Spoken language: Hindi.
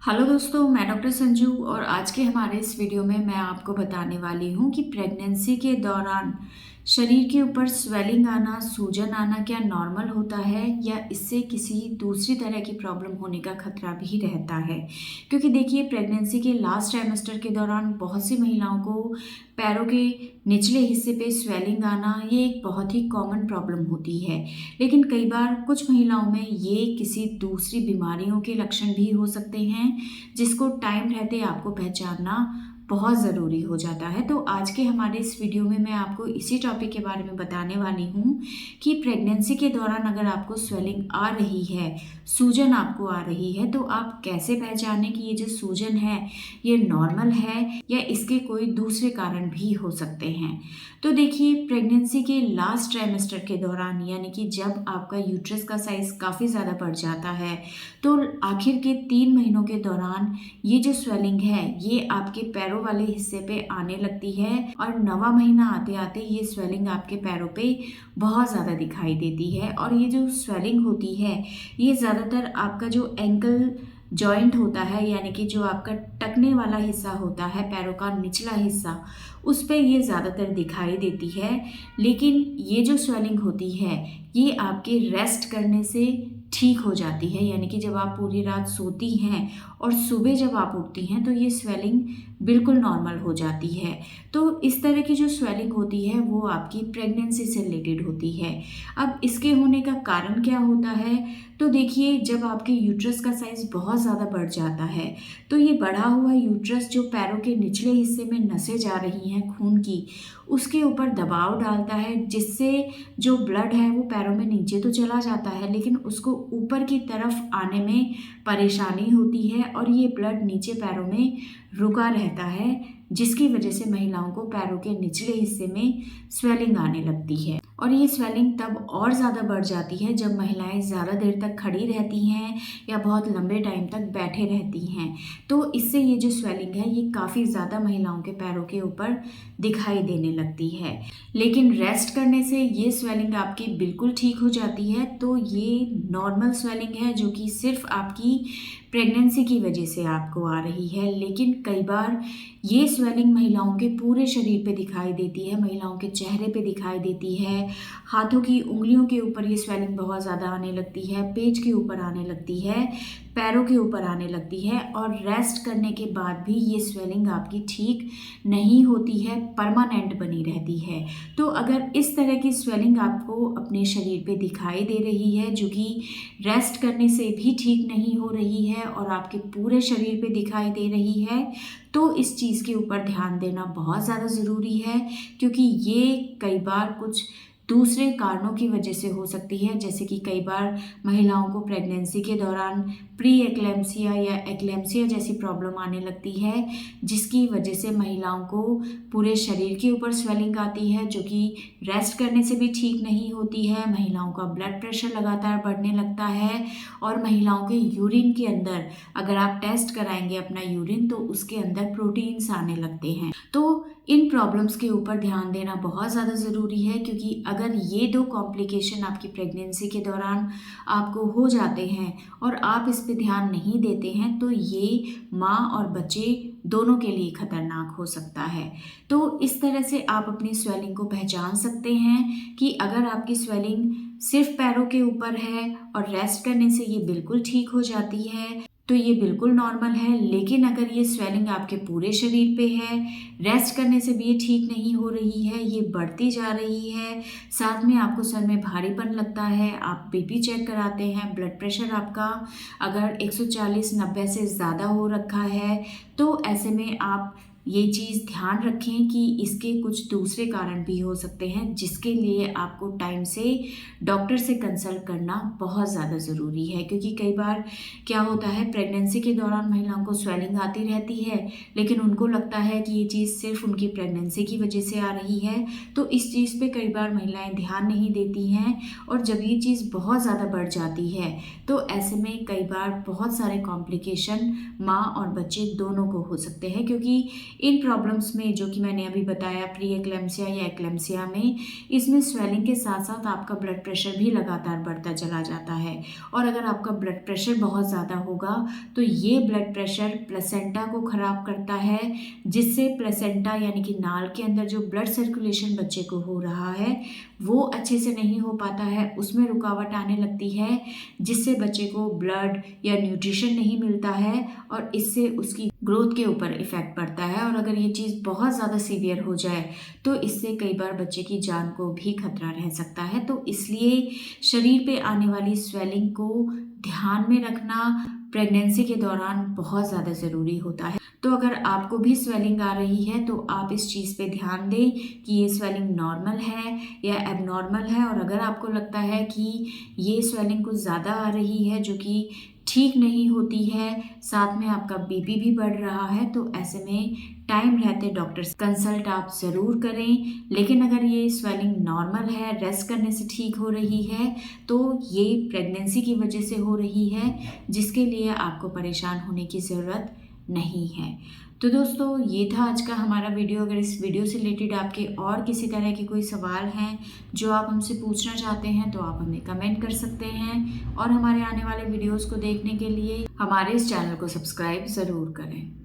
हेलो दोस्तों, मैं डॉक्टर संजू और आज के हमारे इस वीडियो में मैं आपको बताने वाली हूँ कि प्रेगनेंसी के दौरान शरीर के ऊपर स्वेलिंग आना, सूजन आना क्या नॉर्मल होता है या इससे किसी दूसरी तरह की प्रॉब्लम होने का खतरा भी रहता है। क्योंकि देखिए, प्रेगनेंसी के लास्ट ट्राइमेस्टर के दौरान बहुत सी महिलाओं को पैरों के निचले हिस्से पे स्वेलिंग आना ये एक बहुत ही कॉमन प्रॉब्लम होती है। लेकिन कई बार कुछ महिलाओं में ये किसी दूसरी बीमारियों के लक्षण भी हो सकते हैं, जिसको टाइम रहते आपको पहचानना बहुत ज़रूरी हो जाता है। तो आज के हमारे इस वीडियो में मैं आपको इसी टॉपिक के बारे में बताने वाली हूँ कि प्रेगनेंसी के दौरान अगर आपको स्वेलिंग आ रही है, सूजन आपको आ रही है, तो आप कैसे पहचानें कि ये जो सूजन है ये नॉर्मल है या इसके कोई दूसरे कारण भी हो सकते हैं। तो देखिए, प्रेगनेंसी के लास्ट ट्राइमेस्टर के दौरान यानी कि जब आपका यूट्रस का साइज़ काफ़ी ज़्यादा बढ़ जाता है, तो आखिर के 3 महीनों के दौरान ये जो स्वेलिंग है ये आपके पैरों वाले हिस्से पे आने लगती है और 9वां महीना आते आते ये स्वेलिंग आपके पैरों पे बहुत ज़्यादा दिखाई देती है। और ये जो स्वेलिंग होती है ये ज़्यादातर आपका जो एंकल जॉइंट होता है यानी कि जो आपका टकने वाला हिस्सा होता है, पैरों का निचला हिस्सा, उस पे ये ज़्यादातर दिखाई देती है। लेकिन ये जो स्वेलिंग होती है ये आपके रेस्ट करने से ठीक हो जाती है, यानी कि जब आप पूरी रात सोती हैं और सुबह जब आप उठती हैं तो ये स्वेलिंग बिल्कुल नॉर्मल हो जाती है। तो इस तरह की जो स्वेलिंग होती है वो आपकी प्रेगनेंसी से रिलेटेड होती है। अब इसके होने का कारण क्या होता है? तो देखिए, जब आपके यूट्रस का साइज़ बहुत ज़्यादा बढ़ जाता है तो ये बढ़ा हुआ यूट्रस जो पैरों के निचले हिस्से में नसें जा रही हैं खून की, उसके ऊपर दबाव डालता है, जिससे जो ब्लड है वो पैरों में नीचे तो चला जाता है लेकिन उसको ऊपर की तरफ आने में परेशानी होती है और ये ब्लड नीचे पैरों में रुका रहता है, जिसकी वजह से महिलाओं को पैरों के निचले हिस्से में स्वेलिंग आने लगती है। और ये स्वेलिंग तब और ज़्यादा बढ़ जाती है जब महिलाएं ज़्यादा देर तक खड़ी रहती हैं या बहुत लंबे टाइम तक बैठे रहती हैं। तो इससे ये जो स्वेलिंग है ये काफ़ी ज़्यादा महिलाओं के पैरों के ऊपर दिखाई देने लगती है। लेकिन रेस्ट करने से ये स्वेलिंग आपकी बिल्कुल ठीक हो जाती है। तो ये नॉर्मल स्वेलिंग है जो कि सिर्फ आपकी प्रेगनेंसी की वजह से आपको आ रही है। लेकिन कई बार ये स्वेलिंग महिलाओं के पूरे शरीर पे दिखाई देती है, महिलाओं के चेहरे पे दिखाई देती है, हाथों की उंगलियों के ऊपर ये स्वेलिंग बहुत ज़्यादा आने लगती है, पेट के ऊपर आने लगती है, पैरों के ऊपर आने लगती है और रेस्ट करने के बाद भी ये स्वेलिंग आपकी ठीक नहीं होती है, परमानेंट बनी रहती है। तो अगर इस तरह की स्वेलिंग आपको अपने शरीर पे दिखाई दे रही है जो कि रेस्ट करने से भी ठीक नहीं हो रही है और आपके पूरे शरीर पे दिखाई दे रही है, तो इस चीज़ के ऊपर ध्यान देना बहुत ज़्यादा ज़रूरी है। क्योंकि ये कई बार कुछ दूसरे कारणों की वजह से हो सकती है, जैसे कि कई बार महिलाओं को प्रेगनेंसी के दौरान प्री एक्लेम्सिया या एक्लेम्सिया जैसी प्रॉब्लम आने लगती है, जिसकी वजह से महिलाओं को पूरे शरीर के ऊपर स्वेलिंग आती है जो कि रेस्ट करने से भी ठीक नहीं होती है। महिलाओं का ब्लड प्रेशर लगातार बढ़ने लगता है और महिलाओं के यूरिन के अंदर, अगर आप टेस्ट कराएंगे अपना यूरिन, तो उसके अंदर प्रोटीन्स आने लगते हैं। तो इन प्रॉब्लम्स के ऊपर ध्यान देना बहुत ज़्यादा ज़रूरी है, क्योंकि अगर ये 2 कॉम्प्लिकेशन आपकी प्रेगनेंसी के दौरान आपको हो जाते हैं और आप इस पे ध्यान नहीं देते हैं तो ये माँ और बच्चे दोनों के लिए खतरनाक हो सकता है। तो इस तरह से आप अपनी स्वेलिंग को पहचान सकते हैं कि अगर आपकी स्वेलिंग सिर्फ पैरों के ऊपर है और रेस्ट करने से ये बिल्कुल ठीक हो जाती है तो ये बिल्कुल नॉर्मल है। लेकिन अगर ये स्वेलिंग आपके पूरे शरीर पे है, रेस्ट करने से भी ये ठीक नहीं हो रही है, ये बढ़ती जा रही है, साथ में आपको सर में भारीपन लगता है, आप बीपी चेक कराते हैं, ब्लड प्रेशर आपका अगर 140/90 से ज़्यादा हो रखा है, तो ऐसे में आप ये चीज़ ध्यान रखें कि इसके कुछ दूसरे कारण भी हो सकते हैं, जिसके लिए आपको टाइम से डॉक्टर से कंसल्ट करना बहुत ज़्यादा ज़रूरी है। क्योंकि कई बार क्या होता है, प्रेगनेंसी के दौरान महिलाओं को स्वेलिंग आती रहती है लेकिन उनको लगता है कि ये चीज़ सिर्फ उनकी प्रेगनेंसी की वजह से आ रही है। तो इस चीज़ पे कई बार महिलाएं ध्यान नहीं देती हैं और जब ये चीज़ बहुत ज़्यादा बढ़ जाती है तो ऐसे में कई बार बहुत सारे कॉम्प्लिकेशन माँ और बच्चे दोनों को हो सकते हैं। क्योंकि इन प्रॉब्लम्स में जो कि मैंने अभी बताया प्री एक्लेम्सिया या एक्लेम्सिया में, इसमें स्वेलिंग के साथ साथ आपका ब्लड प्रेशर भी लगातार बढ़ता चला जाता है। और अगर आपका ब्लड प्रेशर बहुत ज़्यादा होगा तो ये ब्लड प्रेशर प्लेसेंटा को ख़राब करता है, जिससे प्लेसेंटा यानी कि नाल के अंदर जो ब्लड सर्कुलेशन बच्चे को हो रहा है वो अच्छे से नहीं हो पाता है, उसमें रुकावट आने लगती है, जिससे बच्चे को ब्लड या न्यूट्रिशन नहीं मिलता है और इससे उसकी ग्रोथ के ऊपर इफ़ेक्ट पड़ता है। और अगर ये चीज़ बहुत ज़्यादा सीवियर हो जाए तो इससे कई बार बच्चे की जान को भी खतरा रह सकता है। तो इसलिए शरीर पे आने वाली स्वेलिंग को ध्यान में रखना प्रेगनेंसी के दौरान बहुत ज़्यादा ज़रूरी होता है। तो अगर आपको भी स्वेलिंग आ रही है तो आप इस चीज़ पे ध्यान दें कि ये स्वेलिंग नॉर्मल है या एबनॉर्मल है। और अगर आपको लगता है कि ये स्वेलिंग कुछ ज़्यादा आ रही है जो कि ठीक नहीं होती है, साथ में आपका बीपी भी बढ़ रहा है, तो ऐसे में टाइम रहते डॉक्टर से कंसल्ट आप ज़रूर करें। लेकिन अगर ये स्वेलिंग नॉर्मल है, रेस्ट करने से ठीक हो रही है, तो ये प्रेगनेंसी की वजह से हो रही है, जिसके लिए आपको परेशान होने की ज़रूरत नहीं है। तो दोस्तों ये था आज का हमारा वीडियो। अगर इस वीडियो से रिलेटेड आपके और किसी तरह के कोई सवाल हैं जो आप हमसे पूछना चाहते हैं तो आप हमें कमेंट कर सकते हैं, और हमारे आने वाले वीडियोस को देखने के लिए हमारे इस चैनल को सब्सक्राइब ज़रूर करें।